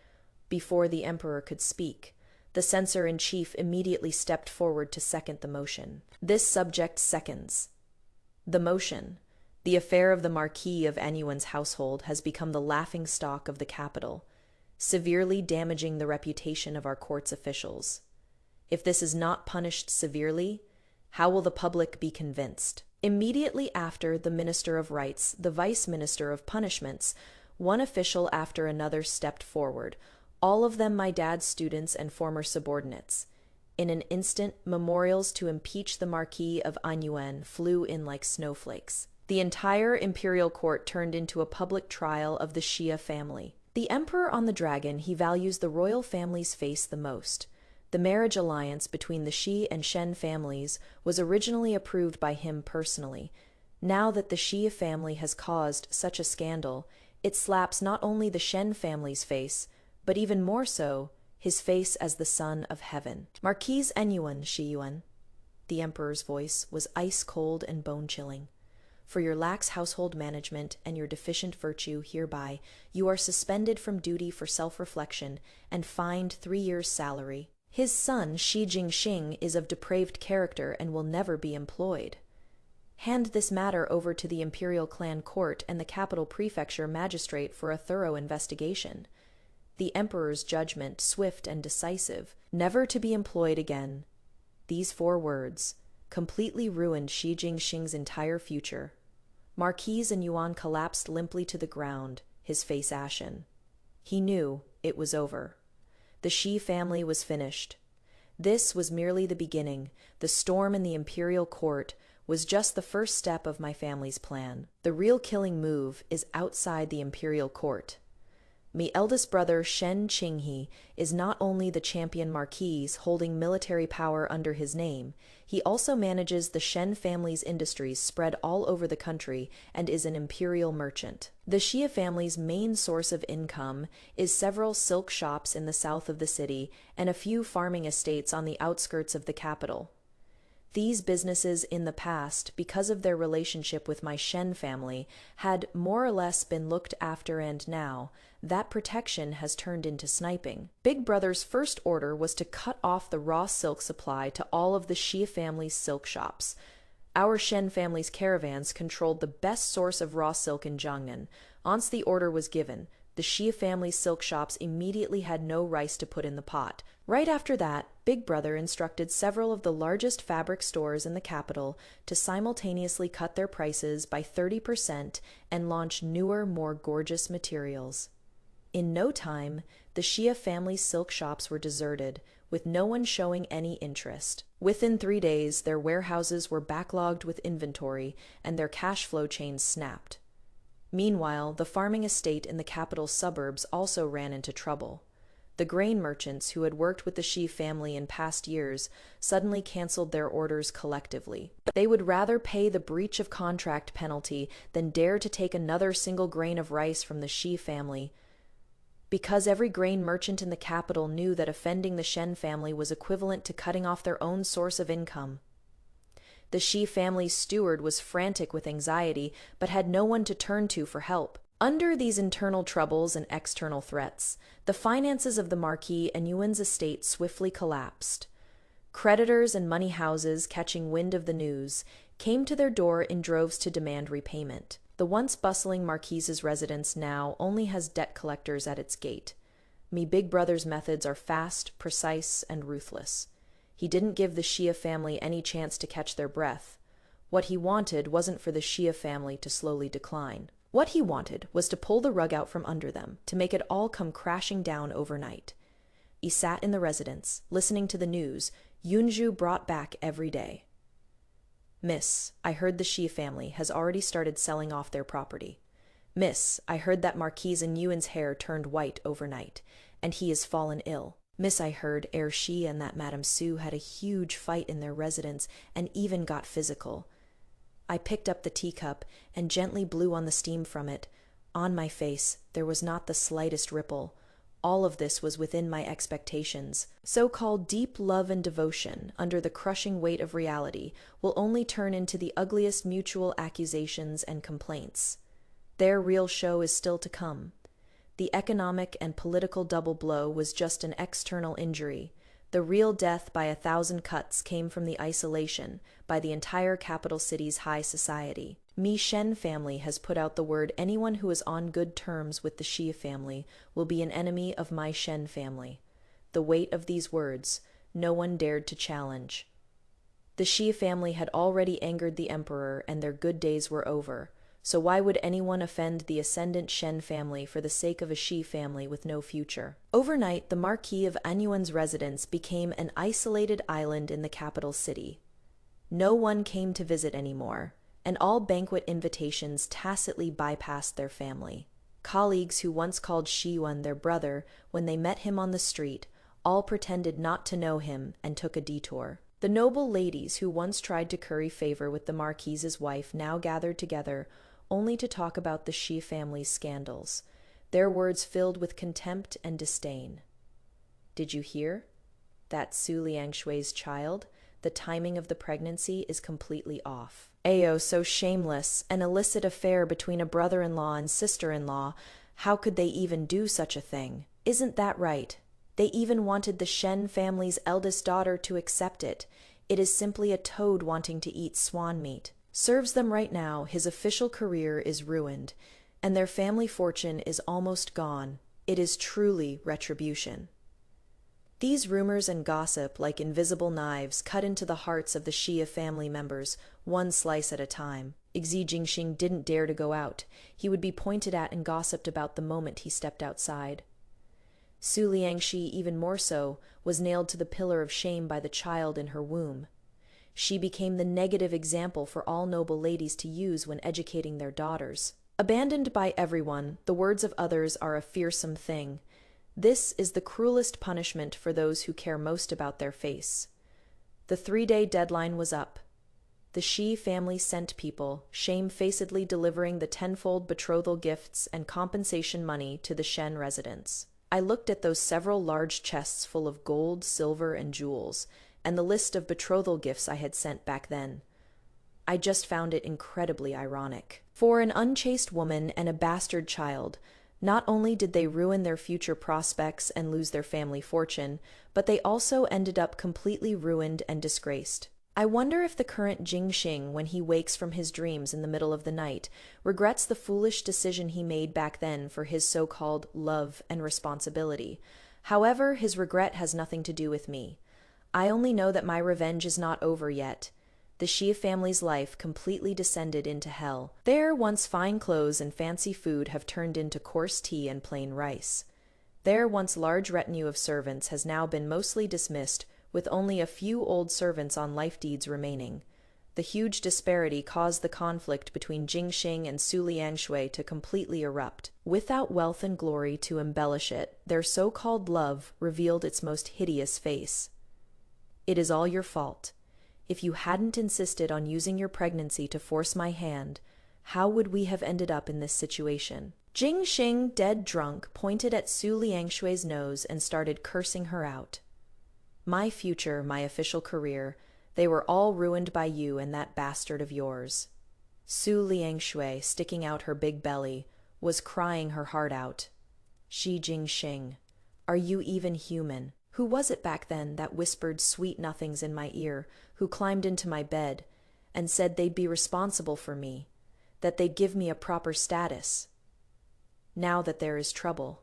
Before the emperor could speak, the censor-in-chief immediately stepped forward to second the motion. This subject seconds. The motion, the affair of the Marquis of Enyuan's household, has become the laughingstock of the capital, severely damaging the reputation of our court's officials. If this is not punished severely, how will the public be convinced? Immediately after the Minister of Rights, the Vice Minister of Punishments, one official after another stepped forward, all of them my dad's students and former subordinates. In an instant, memorials to impeach the Marquis of Anyuan flew in like snowflakes. The entire imperial court turned into a public trial of the Xia family. The emperor on the dragon, he values the royal family's face the most. The marriage alliance between the Xi and Shen families was originally approved by him personally. Now that the Xi family has caused such a scandal, it slaps not only the Shen family's face, but even more so, his face as the son of heaven. Marquis Enyuan Shiyuan. The emperor's voice was ice-cold and bone-chilling. For your lax household management and your deficient virtue hereby, you are suspended from duty for self-reflection and fined 3 years' salary. His son, Xie Jing Xing, is of depraved character and will never be employed. Hand this matter over to the imperial clan court and the capital prefecture magistrate for a thorough investigation. The emperor's judgment, swift and decisive, never to be employed again. These 4 words completely ruined Xie Jing Xing's entire future. Marquis Yuan collapsed limply to the ground, his face ashen. He knew it was over. The Xi family was finished. This was merely the beginning. The storm in the imperial court was just the first step of my family's plan. The real killing move is outside the imperial court. My eldest brother Shen Qinghe is not only the champion marquis holding military power under his name, he also manages the Shen family's industries spread all over the country and is an imperial merchant. The Xia family's main source of income is several silk shops in the south of the city and a few farming estates on the outskirts of the capital. These businesses in the past, because of their relationship with my Shen family, had more or less been looked after, and now that protection has turned into sniping. Big Brother's first order was to cut off the raw silk supply to all of the Xia family's silk shops. Our Shen family's caravans controlled the best source of raw silk in Jiangnan. Once the order was given, the Xia family's silk shops immediately had no rice to put in the pot. Right after that, Big Brother instructed several of the largest fabric stores in the capital to simultaneously cut their prices by 30% and launch newer, more gorgeous materials. In no time, the Xia family's silk shops were deserted, with no one showing any interest. Within 3 days, their warehouses were backlogged with inventory, and their cash flow chains snapped. Meanwhile, the farming estate in the capital's suburbs also ran into trouble. The grain merchants who had worked with the Xi family in past years suddenly canceled their orders collectively. They would rather pay the breach of contract penalty than dare to take another single grain of rice from the Xi family. Because every grain merchant in the capital knew that offending the Shen family was equivalent to cutting off their own source of income. The Xi family's steward was frantic with anxiety, but had no one to turn to for help. Under these internal troubles and external threats, the finances of the Marquis and Yuan's estate swiftly collapsed. Creditors and money houses, catching wind of the news, came to their door in droves to demand repayment. The once bustling Marquis's residence now only has debt collectors at its gate. Me Big Brother's methods are fast, precise, and ruthless. He didn't give the Xia family any chance to catch their breath. What he wanted wasn't for the Xia family to slowly decline. What he wanted was to pull the rug out from under them, to make it all come crashing down overnight. He sat in the residence, listening to the news Yunju brought back every day. Miss, I heard the Xia family has already started selling off their property. Miss, I heard that Marquis and Yuan's hair turned white overnight, and he has fallen ill. Miss, I heard Heir Shia and that Madame Su had a huge fight in their residence and even got physical. I picked up the teacup and gently blew on the steam from it. On my face, there was not the slightest ripple. All of this was within my expectations. So-called deep love and devotion, under the crushing weight of reality, will only turn into the ugliest mutual accusations and complaints. Their real show is still to come. The economic and political double blow was just an external injury. The real death by 1,000 cuts came from the isolation by the entire capital city's high society. Mi Shen family has put out the word anyone who is on good terms with the Xia family will be an enemy of my Shen family. The weight of these words, no one dared to challenge. The Xie family had already angered the emperor, and their good days were over. So why would anyone offend the ascendant Shen family for the sake of a Xie family with no future? Overnight, the Marquis of Anyuan's residence became an isolated island in the capital city. No one came to visit anymore, and all banquet invitations tacitly bypassed their family. Colleagues who once called Xiyuan their brother when they met him on the street all pretended not to know him and took a detour. The noble ladies who once tried to curry favor with the Marquis's wife now gathered together only to talk about the Xie family's scandals, their words filled with contempt and disdain. Did you hear? That's Su Liangshui's child. The timing of the pregnancy is completely off. Ayo, so shameless, an illicit affair between a brother-in-law and sister-in-law. How could they even do such a thing? Isn't that right? They even wanted the Shen family's eldest daughter to accept it. It is simply a toad wanting to eat swan meat. Serves them right now. His official career is ruined, and their family fortune is almost gone. It is truly retribution. These rumors and gossip, like invisible knives, cut into the hearts of the Shia family members, one slice at a time. Xie Jing Xing didn't dare to go out. He would be pointed at and gossiped about the moment he stepped outside. Su Liangxi, even more so, was nailed to the pillar of shame by the child in her womb. She became the negative example for all noble ladies to use when educating their daughters. Abandoned by everyone, the words of others are a fearsome thing. This is the cruelest punishment for those who care most about their face. The 3-day deadline was up. The Xie family sent people, shamefacedly delivering the tenfold betrothal gifts and compensation money to the Shen residents. I looked at those several large chests full of gold, silver, and jewels, and the list of betrothal gifts I had sent back then. I just found it incredibly ironic. For an unchaste woman and a bastard child, not only did they ruin their future prospects and lose their family fortune, but they also ended up completely ruined and disgraced. I wonder if the current Jing Xing, when he wakes from his dreams in the middle of the night, regrets the foolish decision he made back then for his so-called love and responsibility. However, his regret has nothing to do with me. I only know that my revenge is not over yet. The Xie family's life completely descended into hell. Their once fine clothes and fancy food have turned into coarse tea and plain rice. Their once large retinue of servants has now been mostly dismissed, with only a few old servants on life deeds remaining. The huge disparity caused the conflict between Jing Xing and Su Liangshui to completely erupt. Without wealth and glory to embellish it, their so-called love revealed its most hideous face. It is all your fault. If you hadn't insisted on using your pregnancy to force my hand, how would we have ended up in this situation? Jing Xing, dead drunk, pointed at Su Liangshui's nose and started cursing her out. My future, my official career, they were all ruined by you and that bastard of yours. Su Liangshui, sticking out her big belly, was crying her heart out. Xie Jing Xing, are you even human? Who was it back then that whispered sweet nothings in my ear, who climbed into my bed, and said they'd be responsible for me, that they'd give me a proper status? Now that there is trouble,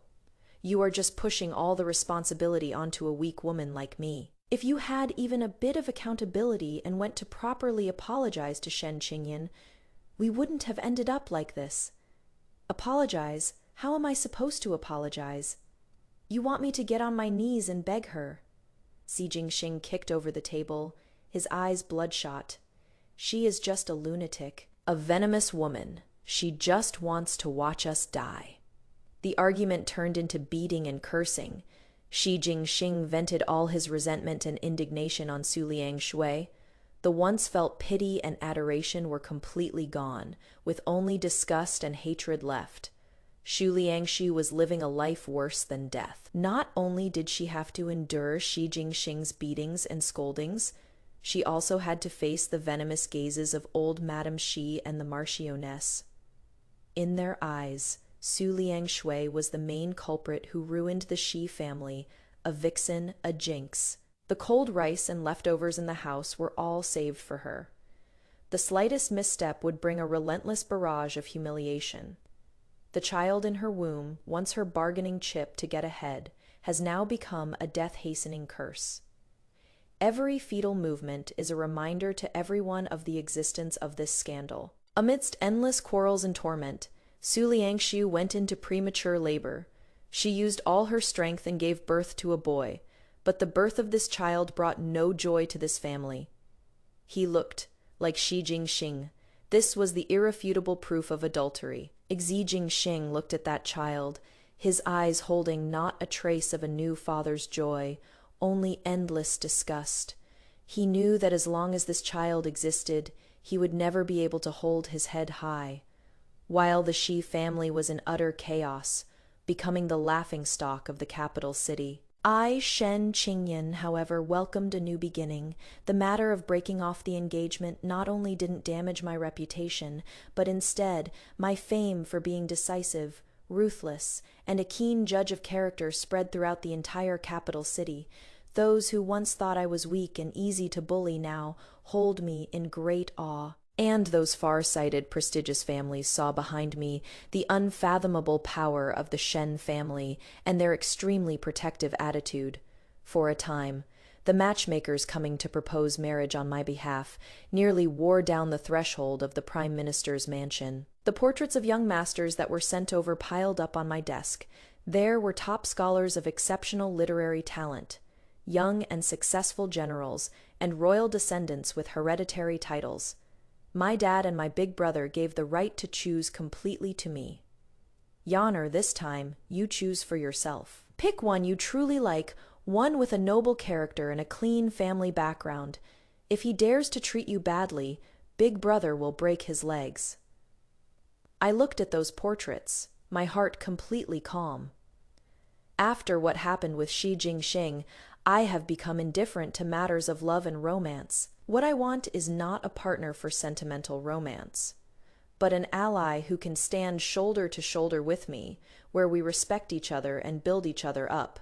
you are just pushing all the responsibility onto a weak woman like me. If you had even a bit of accountability and went to properly apologize to Shen Qingyan, we wouldn't have ended up like this. Apologize? How am I supposed to apologize? You want me to get on my knees and beg her? Xie Jing Xing kicked over the table, his eyes bloodshot. She is just a lunatic, a venomous woman. She just wants to watch us die. The argument turned into beating and cursing. Xie Jing Xing vented all his resentment and indignation on Su Liangshui. The once felt pity and adoration were completely gone, with only disgust and hatred left. Su Liangxi was living a life worse than death. Not only did she have to endure Xie Jing Xing's beatings and scoldings, she also had to face the venomous gazes of old Madame Xi and the Marchioness. In their eyes, Su Liangshui was the main culprit who ruined the Xi family, a vixen, a jinx. The cold rice and leftovers in the house were all saved for her. The slightest misstep would bring a relentless barrage of humiliation. The child in her womb, once her bargaining chip to get ahead, has now become a death-hastening curse. Every fetal movement is a reminder to everyone of the existence of this scandal. Amidst endless quarrels and torment, Su Liangxiu went into premature labor. She used all her strength and gave birth to a boy, but the birth of this child brought no joy to this family. He looked like Xie Jing Xing. This was the irrefutable proof of adultery. Xie Jing Xing looked at that child, his eyes holding not a trace of a new father's joy, only endless disgust. He knew that as long as this child existed, he would never be able to hold his head high. While the Shi family was in utter chaos, becoming the laughingstock of the capital city. I, Shen Qingyan, however, welcomed a new beginning. The matter of breaking off the engagement not only didn't damage my reputation, but instead my fame for being decisive, ruthless, and a keen judge of character spread throughout the entire capital city. Those who once thought I was weak and easy to bully now hold me in great awe. And those far-sighted, prestigious families saw behind me the unfathomable power of the Shen family and their extremely protective attitude. For a time, the matchmakers coming to propose marriage on my behalf nearly wore down the threshold of the Prime Minister's mansion. The portraits of young masters that were sent over piled up on my desk. There were top scholars of exceptional literary talent, young and successful generals, and royal descendants with hereditary titles. My dad and my big brother gave the right to choose completely to me. Yonner, this time, you choose for yourself. Pick one you truly like, one with a noble character and a clean family background. If he dares to treat you badly, big brother will break his legs. I looked at those portraits, my heart completely calm. After what happened with Xie Jing Xing, I have become indifferent to matters of love and romance. What I want is not a partner for sentimental romance, but an ally who can stand shoulder to shoulder with me, where we respect each other and build each other up.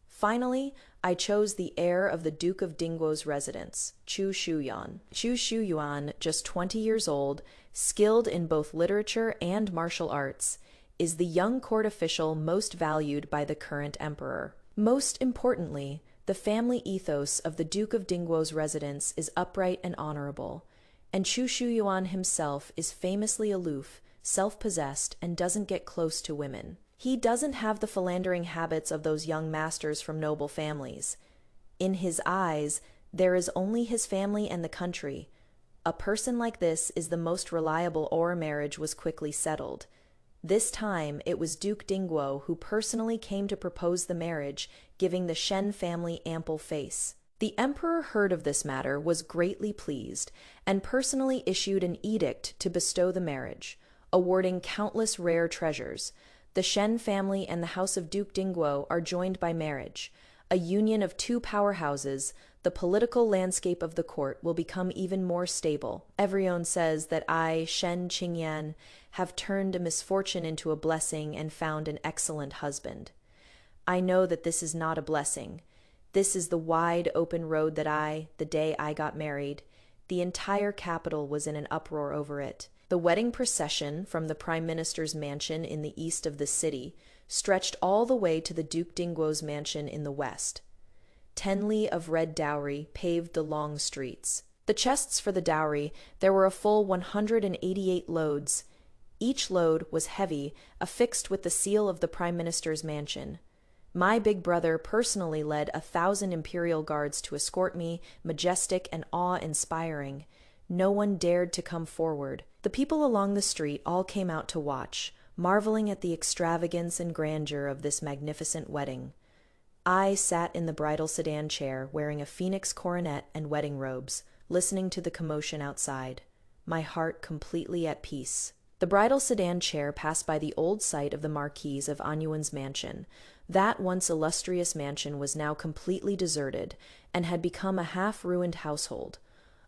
Finally, I chose the heir of the Duke of Dingguo's residence, Chu Shuyuan. Chu Shuyuan, just 20 years old, skilled in both literature and martial arts, is the young court official most valued by the current emperor. Most importantly, the family ethos of the Duke of Dingguo's residence is upright and honorable, and Chu Shuyuan himself is famously aloof, self-possessed, and doesn't get close to women. He doesn't have the philandering habits of those young masters from noble families. In his eyes, there is only his family and the country. A person like this is the most reliable, or marriage was quickly settled. This time, it was Duke Dingguo who personally came to propose the marriage, giving the Shen family ample face. The emperor heard of this matter, was greatly pleased, and personally issued an edict to bestow the marriage, awarding countless rare treasures. The Shen family and the house of Duke Dingguo are joined by marriage, a union of two powerhouses. The political landscape of the court will become even more stable. Everyone says that I, Shen Qingyan, have turned a misfortune into a blessing and found an excellent husband. I know that this is not a blessing. This is the wide open road that the day I got married, the entire capital was in an uproar over it. The wedding procession from the Prime Minister's mansion in the east of the city stretched all the way to the Duke Dingguo's mansion in the west. 10 li of red dowry paved the long streets. The chests for the dowry, there were a full 188 loads. Each load was heavy, affixed with the seal of the Prime Minister's mansion. My big brother personally led 1,000 imperial guards to escort me, majestic and awe-inspiring. No one dared to come forward. The people along the street all came out to watch, marveling at the extravagance and grandeur of this magnificent wedding. I sat in the bridal sedan chair, wearing a phoenix coronet and wedding robes, listening to the commotion outside, my heart completely at peace. The bridal sedan chair passed by the old site of the Marquise of Anyuan's mansion. That once illustrious mansion was now completely deserted and had become a half-ruined household.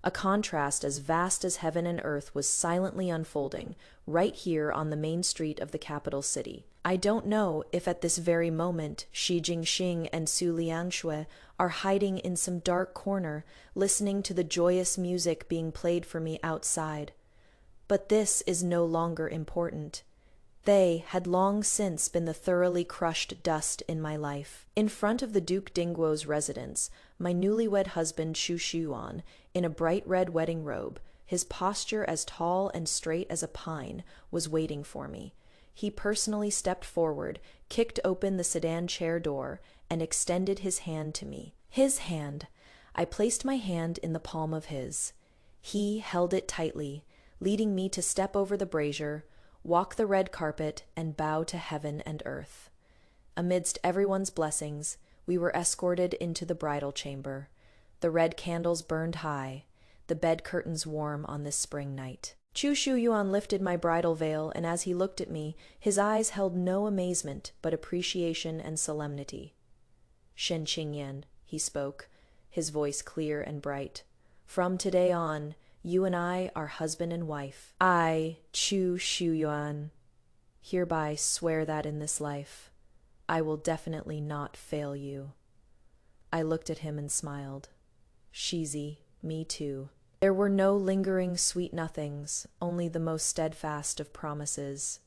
A contrast as vast as heaven and earth was silently unfolding, right here on the main street of the capital city. I don't know if at this very moment Xie Jing Xing and Su Liangxue are hiding in some dark corner, listening to the joyous music being played for me outside. But this is no longer important. They had long since been the thoroughly crushed dust in my life. In front of the Duke Dingguo's residence, my newlywed husband Xu Shuyuan, in a bright red wedding robe, his posture as tall and straight as a pine, was waiting for me. He personally stepped forward, kicked open the sedan chair door, and extended his hand to me. His hand. I placed my hand in the palm of his. He held it tightly, leading me to step over the brazier, walk the red carpet, and bow to heaven and earth. Amidst everyone's blessings, we were escorted into the bridal chamber. The red candles burned high, the bed curtains warm on this spring night. Chu Shuyuan lifted my bridal veil, and as he looked at me, his eyes held no amazement but appreciation and solemnity. "Shen Qingyan," he spoke, his voice clear and bright. "From today on, you and I are husband and wife. I, Chu Shuyuan, hereby swear that in this life, I will definitely not fail you." I looked at him and smiled. Shizi, me too. There were no lingering sweet nothings, only the most steadfast of promises.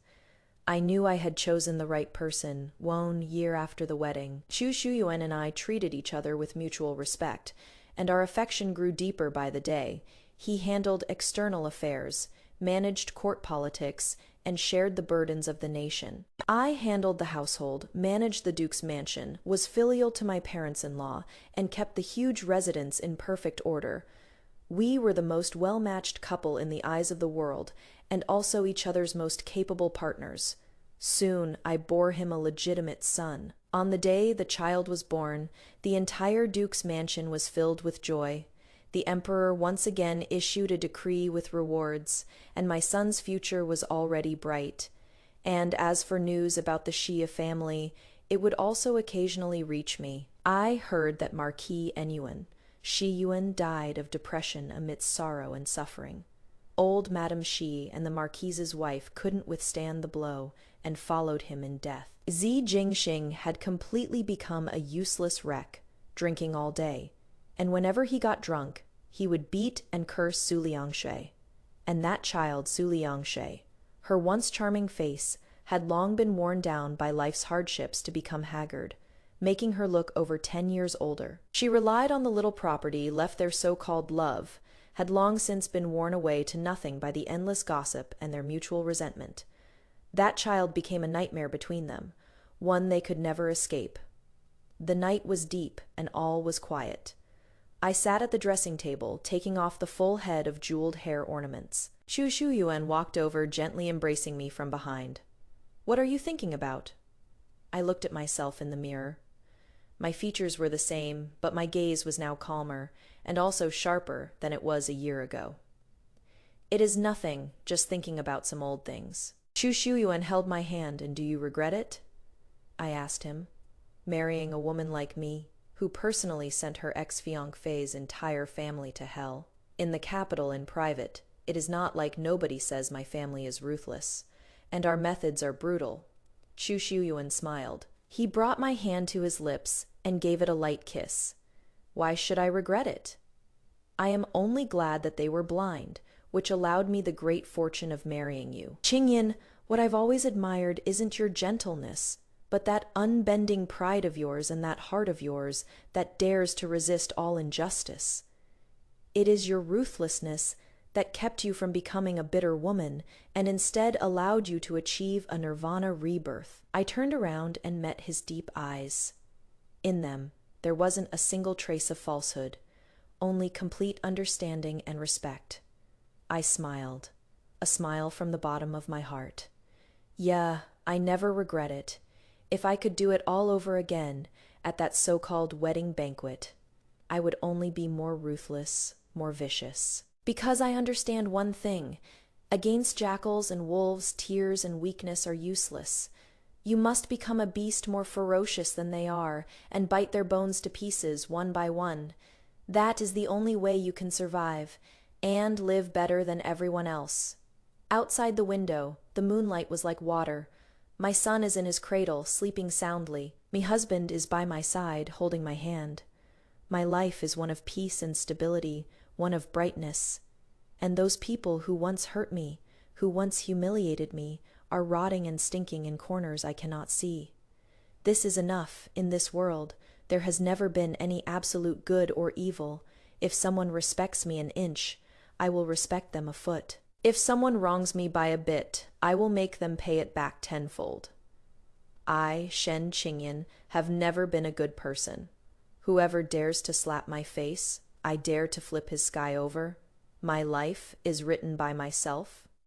I knew I had chosen the right person, 1 year after the wedding. Chu Shuyuan and I treated each other with mutual respect, and our affection grew deeper by the day. He handled external affairs, managed court politics, and shared the burdens of the nation. I handled the household, managed the Duke's mansion, was filial to my parents-in-law, and kept the huge residence in perfect order. We were the most well-matched couple in the eyes of the world, and also each other's most capable partners. Soon I bore him a legitimate son. On the day the child was born, the entire Duke's mansion was filled with joy. The emperor once again issued a decree with rewards, and my son's future was already bright. And as for news about the Shia family, it would also occasionally reach me. I heard that Marquis Enyuan, Shiyuan, died of depression amidst sorrow and suffering. Old Madame Shi and the Marquise's wife couldn't withstand the blow and followed him in death. Xie Jing Xing had completely become a useless wreck, drinking all day, and whenever he got drunk, he would beat and curse Su Liangshui. And that child, Su Liangshui, her once charming face, had long been worn down by life's hardships to become haggard, making her look over 10 years older. She relied on the little property left their so-called love, had long since been worn away to nothing by the endless gossip and their mutual resentment. That child became a nightmare between them, one they could never escape. The night was deep and all was quiet. I sat at the dressing table, taking off the full head of jeweled hair ornaments. Xu Shuyuan walked over, gently embracing me from behind. "What are you thinking about?" I looked at myself in the mirror. My features were the same, but my gaze was now calmer, and also sharper than it was a year ago. "It is nothing, just thinking about some old things." Xu Shuyuan held my hand. "And do you regret it?" I asked him. "Marrying a woman like me, who personally sent her ex-fiancé's entire family to hell. In the capital, in private, it is not like nobody says my family is ruthless, and our methods are brutal." Xu Shuyuan smiled. He brought my hand to his lips and gave it a light kiss. "Why should I regret it? I am only glad that they were blind, which allowed me the great fortune of marrying you. Qingyan, what I've always admired isn't your gentleness, but that unbending pride of yours and that heart of yours that dares to resist all injustice. It is your ruthlessness that kept you from becoming a bitter woman and instead allowed you to achieve a nirvana rebirth." I turned around and met his deep eyes. In them, there wasn't a single trace of falsehood, only complete understanding and respect. I smiled, a smile from the bottom of my heart. Yeah, I never regret it. If I could do it all over again, at that so-called wedding banquet, I would only be more ruthless, more vicious. Because I understand one thing: against jackals and wolves, tears and weakness are useless. You must become a beast more ferocious than they are, and bite their bones to pieces one by one. That is the only way you can survive, and live better than everyone else. Outside the window, the moonlight was like water. My son is in his cradle, sleeping soundly. My husband is by my side, holding my hand. My life is one of peace and stability, one of brightness. And those people who once hurt me, who once humiliated me, are rotting and stinking in corners I cannot see. This is enough. In this world, there has never been any absolute good or evil. If someone respects me an inch, I will respect them a foot. If someone wrongs me by a bit, I will make them pay it back tenfold. I, Shen Qingyan, have never been a good person. Whoever dares to slap my face, I dare to flip his sky over. My life is written by myself.